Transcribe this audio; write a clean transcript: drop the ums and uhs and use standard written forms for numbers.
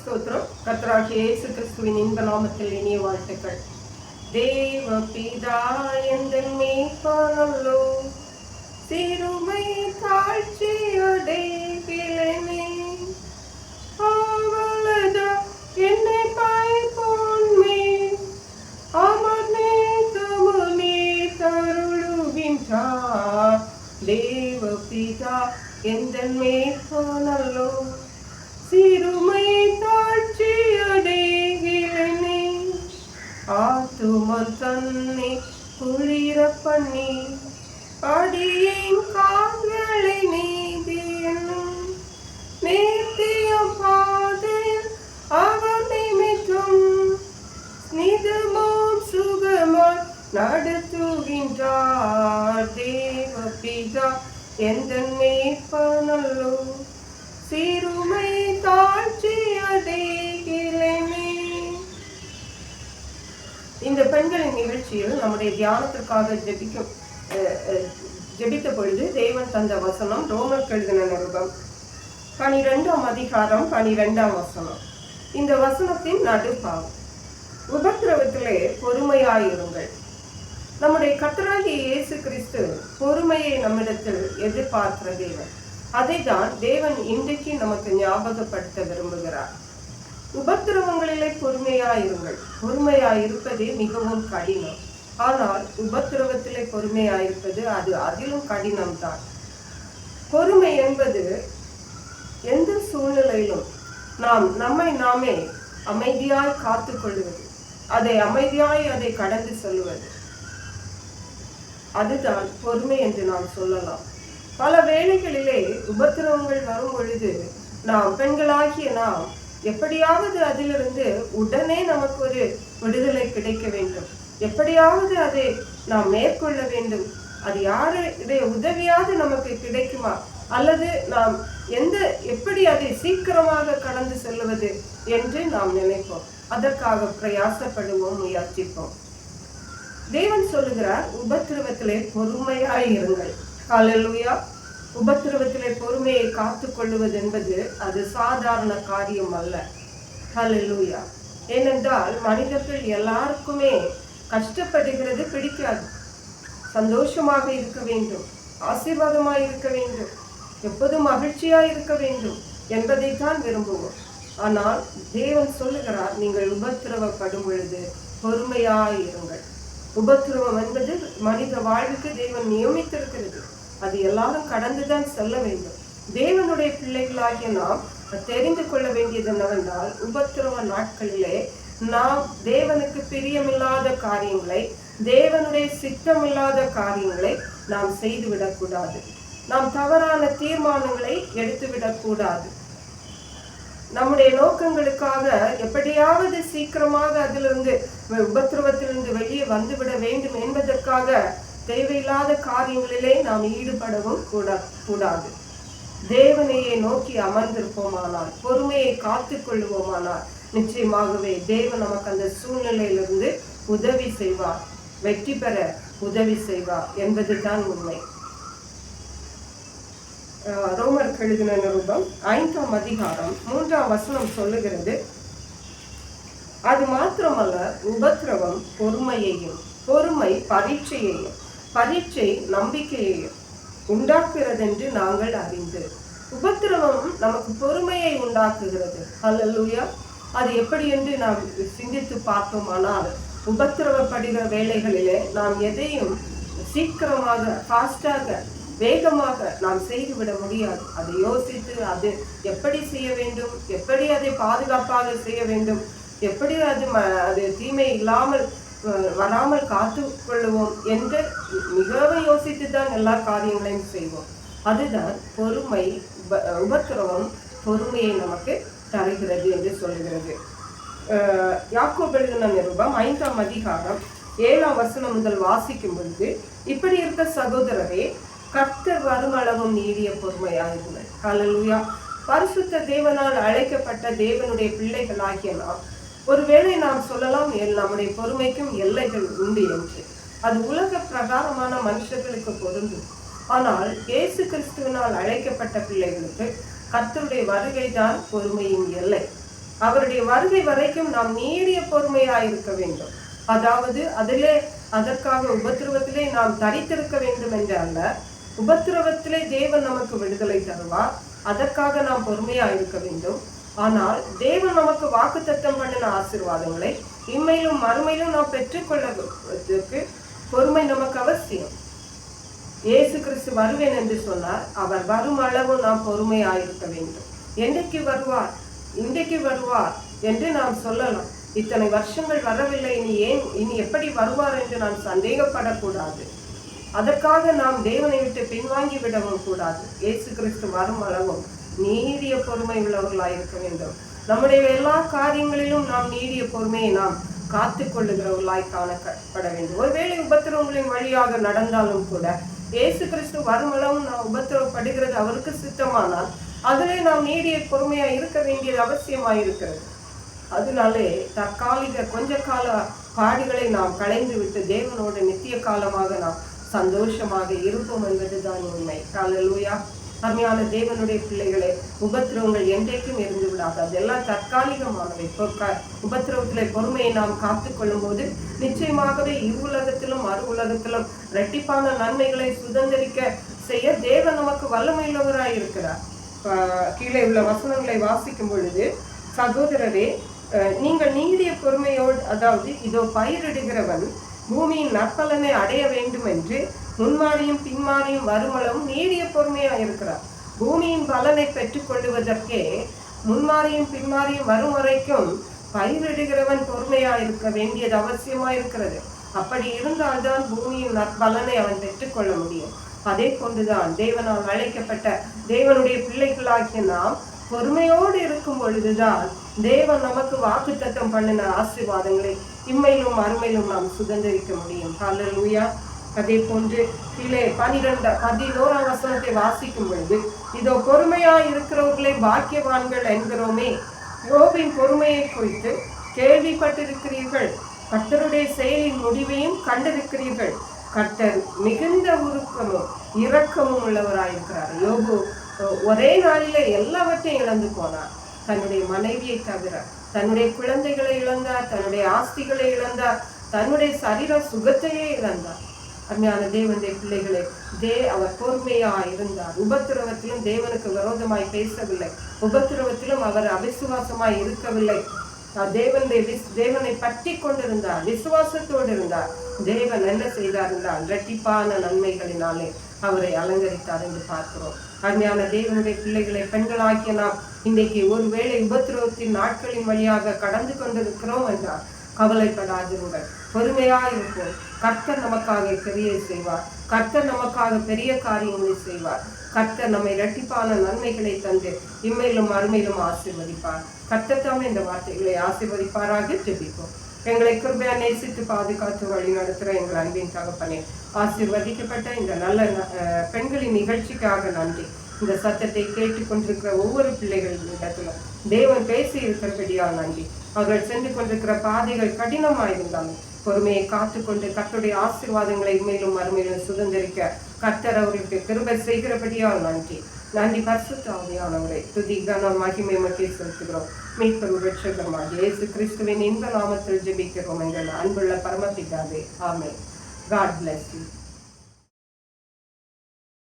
ஸ்தோத்திரம். கர்த்தராகிய இயேசு கிறிஸ்துவின் இன்ப நாமத்தில் இனிய வாழ்த்துக்கள். தேவ பிதா எந்தன் மேய்ப்பனல்லோ, சிறுமை தாழ்ச்சியடைகிறேனே. அவளதா என்னை பாய்போன்மே, அமர்னே தமுனே தருளுகின்றார். தேவ பிதா எந்தன் மேய்ப்பனல்லோ, சிறுமை தாழ்ச்சியடைகிறேனே. ஆத்துமன் தன்னை குளிர பண்ணி அடியேன் கால்களை நீதியனும் நேர்த்திய பாதையில் அவர் நிமித்தம் நிதமும் சுகமாய் நடத்துகின்றார். தேவ பிதா எந்தன் மேய்ப்பனல்லோ, சிறுமை தாழ்ச்சி அடைகிறேனே. இந்த பெண்களின் நிகழ்ச்சியில் நம்முடைய தியானத்திற்காக ஜெபித்த பொழுது தேவன் தந்த வசனம் ரோமர் எழுதின நிருபம் 12ஆம் அதிகாரம் 12ஆம் வசனம். இந்த வசனத்தின் நடுப்பாகும். உபத்திரவத்திலே பொறுமையாயிருங்கள். நம்முடைய கர்த்தராகிய இயேசு கிறிஸ்து பொறுமையை நம்மிடத்தில் எதிர்பார்க்கிற தேவன். அதை தான் தேவன் இன்றைக்கு நமக்கு ஞாபகப்படுத்த விரும்புகிறார். உபத்திரவங்களிலே பொறுமையாயிருங்கள். பொறுமையாயிருப்பதே மிகவும் கடினம். ஆனால் உபத்திரவத்திலே பொறுமையாயிருப்பது அது அதிலும் கடினம்தான். பொறுமை என்பது எந்த சூழ்நிலையிலும் நம்மை நாமே அமைதியாய் காத்து கொள்வது, அதை கடந்து சொல்லுவது, அதுதான் பொறுமை என்று நாம் சொல்லலாம். பல வேளைகளிலே உபத்திரவங்கள் வரும் பொழுது நாம் பெண்களாகிய நாம் எப்படியாவது அதிலிருந்து உடனே நமக்கு ஒரு விடுதலை கிடைக்க வேண்டும், எப்படியாவது அதை நாம் மேற்கொள்ள வேண்டும். அது யாருடைய உதவியாவது நமக்கு கிடைக்குமா, அல்லது நாம் எப்படி அதை சீக்கிரமாக கடந்து செல்வது என்று நாம் நினைப்போம். அதற்காக பிரயாசப்படுவோம், முயற்சிப்போம். தேவன் சொல்லுகிறார், உபத்திரவத்திலே பொறுமையாய் இருங்கள். ஹல்லேலூயா. உபத்திரவத்திலே பொறுமையை காத்து கொள்ளுவது என்பது அது சாதாரண காரியம் அல்ல. ஹல்லேலூயா. ஏனென்றால் மனிதர்கள் எல்லாருக்குமே கஷ்டப்படுகிறது பிடிக்காது. சந்தோஷமாக இருக்க வேண்டும், ஆசீர்வாதமாய் இருக்க வேண்டும், எப்போதும் மகிழ்ச்சியாய் இருக்க வேண்டும் என்பதைத்தான் விரும்புவோம். ஆனால் தேவன் சொல்லுகிறார், நீங்கள் உபத்திரவப்படும் பொழுது பொறுமையாய் இருங்கள். உபத்திரவம் என்பது மனித வாழ்வுக்கு தேவன் நியமித்திருக்கிறது. அது எல்லாரும் கடந்துதான் செல்ல வேண்டும். தேவனுடைய பிள்ளைகளாகிய நாம் தெரிந்து கொள்ள வேண்டியது என்னவென்றால், உபத்திரவ நாட்களிலே நாம் தேவனுக்கு பிரியமில்லாத காரியங்களை, தேவனுடைய சித்தமில்லாத காரியங்களை நாம் செய்துவிடக்கூடாது. நாம் தவறான தீர்மானங்களை எடுத்துவிடக்கூடாது. நம்முடைய நோக்கங்களுக்காக எப்படியாவது சீக்கிரமாக அதிலிருந்து உபத்திரவத்திலிருந்து வெளியே வந்துவிட வேண்டும் என்பதற்காக தேவையில்லாத காரியங்களிலே நாம் ஈடுபடவும் கூடாது. தேவனையே நோக்கி அமர்ந்திருப்போமானால், பொறுமையை காத்து கொள்ளுவோமானால், நிச்சயமாகவே தேவன் நமக்கு அந்த சூழ்நிலையிலிருந்து உதவி செய்வார், வெற்றி பெற உதவி செய்வார் என்பதுதான் உண்மை. ரோமர் எழுதின நிருபம் 5ஆம் அதிகாரம் 3ஆம் வசனம் சொல்லுகிறது, அது மாத்திரமல்ல, உபத்திரவம் பொறுமையையும், பொறுமை பரீட்சையையும், பரீட்சை நம்பிக்கையையும் உண்டாக்குகிறதென்று நாங்கள் அறிந்து. உபத்திரவம் நமக்கு பொறுமையை உண்டாக்குகிறது. ஹல்லேலூயா. அது எப்படி என்று நாம் சிந்தித்து பார்த்தோமானால், உபத்திரவப்படுகிற வேளைகளிலே நாம் எதையும் சீக்கிரமாக, ஃபாஸ்டாக, வேகமாக நாம் செய்துவிட முடியாது. அதை யோசித்து அது எப்படி செய்ய வேண்டும், எப்படி அதை பாதுகாப்பாக செய்ய வேண்டும், எப்படி அது தீமை இல்லாமல் வராமல் காத்து கொள்ளுவோம் என்று மிகவும் யோசித்து தான் எல்லா காரியங்களையும் செய்வோம். அதுதான் பொறுமை. உபத்திரவம் பொறுமையை நமக்கு தருகிறது என்று சொல்லுகிறது. யாக்கோபு எழுதின நிருபம் 5ஆம் அதிகாரம் 7ஆம் வசனம் முதல் வாசிக்கும் பொழுது, இப்படி இருக்க சகோதரரே, கர்த்தர் வருமளவும் நீடிய பொறுமையாயிருங்கள். ஹல்லேலூயா. பரிசுத்த தேவனால் அழைக்கப்பட்ட தேவனுடைய பிள்ளைகளாகிய நாம் ஒருவேளை நாம் சொல்லலாம், நம்முடைய பொறுமைக்கும் எல்லைகள் உண்டு என்று. அது உலக பிரகாரமான மனுஷர்களுக்கு பொருந்தும். ஆனால் இயேசு கிறிஸ்துவினால் அழைக்கப்பட்ட பிள்ளைகளுக்கு கர்த்தருடைய வருகைதான் பொறுமையின் எல்லை. அவருடைய வருகை வரைக்கும் நாம் நீடிய பொறுமையாயிருக்க வேண்டும். அதாவது அதற்காக உபத்திரவத்திலே நாம் தரித்திருக்க வேண்டும் என்று அல்ல, உபத்திரவத்திலே தேவன் நமக்கு விடுதலை தருவார், அதற்காக நாம் பொறுமையாயிருக்க வேண்டும். ஆனால் தேவன் நமக்கு வாக்குத்தத்தம் பண்ணின ஆசீர்வாதங்களை இம்மையிலும் மறுமையிலும் நாம் பெற்றுக்கொள்வதற்கு பொறுமை நமக்கு அவசியம். இயேசு கிறிஸ்து வருவேன் என்று சொன்னார். அவர் வரும் அளவு நாம் பொறுமையாயிருக்க வேண்டும். என்றைக்கு வருவார், இன்றைக்கு வருவார் என்று நாம் சொல்லலாம். இத்தனை வருஷங்கள் வரவில்லை, இனி எப்படி வருவார் என்று நாம் சந்தேகப்படக்கூடாது. அதற்காக நாம் தேவனை விட்டு பின்வாங்கி விடவும் கூடாது. இயேசு கிறிஸ்து வரும் அளவும் நீடிய பொறுமை உள்ளவர்களாய் இருக்க வேண்டும். நம்முடைய எல்லா காரியங்களிலும் நாம் நீடிய பொறுமையை நாம் காத்து கொள்ளுகிறவர்களாய் காணப்பட வேண்டும். ஒருவேளை உபத்திரவங்களின் வழியாக நடந்தாலும் கூட இயேசு கிறிஸ்து வருமளவும் நாம் உபத்திரவப்படுகிறது அவருக்கு சித்தமானால் அதிலே நாம் நீடிய பொறுமையாய் இருக்க வேண்டியது அவசியமாயிருக்கிறது. அதனாலே தற்காலிக கொஞ்ச கால பாடுகளை நாம் களைந்து விட்டு தேவனோடு நித்திய காலமாக நாம் சந்தோஷமாக இருப்போம் என்பதுதான் உண்மை. ஹல்லேலூயா. அருமையான தேவனுடைய பிள்ளைகளே, உபத்திரவங்கள் என்றைக்கும் இருந்து விடாது. அதெல்லாம் தற்காலிகமானவை. உபத்திரவத்திலே பொறுமையை நாம் காத்து கொள்ளும் போது நிச்சயமாகவே இவ்வுலகத்திலும் மறு உலகத்திலும் இரட்டிப்பான நன்மைகளை சுதந்திரிக்க செய்ய தேவன் நமக்கு வல்லமையுள்ளவராய் இருக்கிறார். கீழே உள்ள வசனங்களை வாசிக்கும் பொழுது, சகோதரரே, நீங்கள் நீடிய பொறுமையோடு, அதாவது இதோ பயிரிடுகிறவன் பூமியின் நற்பலனை அடைய வேண்டும் என்று முன்மாறியும் பின்மாறியும் வருமளவும் நீடிய பொறுமையா இருக்கிறார். பூமியின் பலனை பெற்றுக் கொள்ளுவதற்கே முன்மாறியும் பின்மாறியும் வரும் வரைக்கும் பயிரிடுகிறவன் பொறுமையா இருக்க வேண்டியது அவசியமா இருக்கிறது. அப்படி இருந்தால்தான் பூமியின் நற்பலனை அவன் பெற்றுக்கொள்ள முடியும். அதே கொண்டுதான் தேவனால் அழைக்கப்பட்ட தேவனுடைய பிள்ளைகளாகிய நாம் பொறுமையோடு இருக்கும் பொழுதுதான் தேவன் நமக்கு வாக்குத்தத்தம் பண்ணின ஆசீர்வாதங்களை இம்மையிலும் மறுமையிலும் நாம் சுதந்திரிக்க முடியும். ஹல்லேலூயா. அதே போன்று கீழே 11 வசனத்தை வாசிக்கும் பொழுது, இதோ பொறுமையாய் இருக்கிறவர்களை பாக்கியவான்கள் என்கிறோமே, யோபின் பொறுமையை குறித்து கேள்விப்பட்டிருக்கிறீர்கள், கர்த்தருடைய செயலின் முடிவையும் கண்டிருக்கிறீர்கள். கர்த்தர் மிகுந்த உருக்கமும் இரக்கமும் உள்ளவராயிருக்கிறார். யோபு ஒரே நாளிலே எல்லாவற்றையும் இழந்து போனார். தன்னுடைய மனைவியை தவிர தன்னுடைய குழந்தைகளை இழந்தார், தன்னுடைய ஆஸ்திகளை இழந்தார், தன்னுடைய சரீர சுகத்தையே இழந்தார். அருமையான தேவனுடைய பிள்ளைகளே, அவர் பொறுமையா இருந்தார். உபத்திரவத்திலும் தேவனுக்கு விரோதமாய் பேசவில்லை, உபத்திரவத்திலும் அவர் அவிசுவாசமாய் இருக்கவில்லை. தேவனை பற்றி கொண்டிருந்தார், விசுவாசத்தோடு இருந்தார். தேவன் என்ன செய்தார் என்றால் இரட்டிப்பான நன்மைகளினாலே அவரை அலங்கரித்தார் என்று பார்க்கிறோம். அருமையான தேவனுடைய பிள்ளைகளை, பெண்களாகிய நாம் இன்றைக்கு ஒருவேளை உபத்திரவத்தின் நாட்களின் வழியாக கடந்து கொண்டிருக்கிறோம் என்றால் கவலைப்படாதிருங்கள், பொறுமையாயிருப்போம். கர்த்தர் நமக்காக கிரியை செய்வார், கர்த்தர் நமக்காக பெரிய காரியங்களை செய்வார். கர்த்தர் நம்மை இரட்டிப்பான நன்மைகளை தந்து இம்மையிலும் அருமையிலும் ஆசீர்வதிப்பார். கர்த்தர் தாமே இந்த வார்த்தைகளை ஆசீர்வதிப்பாராக ஜெபிப்போம். எங்களை கிருபையா நேசித்து பாதுகாத்து வழி நடத்துகிற எங்கள் அன்பின் தகப்பனே, ஆசீர்வதிக்கப்பட்ட இந்த நல்ல பெண்களின் நிகழ்ச்சிக்காக நன்றி. இந்த சத்தத்தை கேட்டுக்கொண்டிருக்கிற ஒவ்வொரு பிள்ளைகளின் இடத்திலும் தேவன் பேசி இருக்கிறபடியால் நன்றி. அவர்கள் சென்று கொண்டிருக்கிற பாதைகள் கடினமாயிருந்தாலும் பொறுமையை காத்துக்கொண்டு கர்த்தருடைய ஆசீர்வாதங்களை மேலும் மறுமையிலும் சுதந்திரிக்க கர்த்தர் அவர்களுக்கு கிருபை செய்கிறபடியால் நன்றி. நன்றி. பரிசுத்த ஆவியானவரை துதி கன மகிமை மத்திய செலுத்துகிறோம். மீட்பர் இரட்சகருமாகிய இயேசு கிறிஸ்துவின் இந்த நாமத்தில் ஜெபிக்கிறோம் எங்கள் அன்புள்ள பரமபிதாவே. ஆமென். God bless you.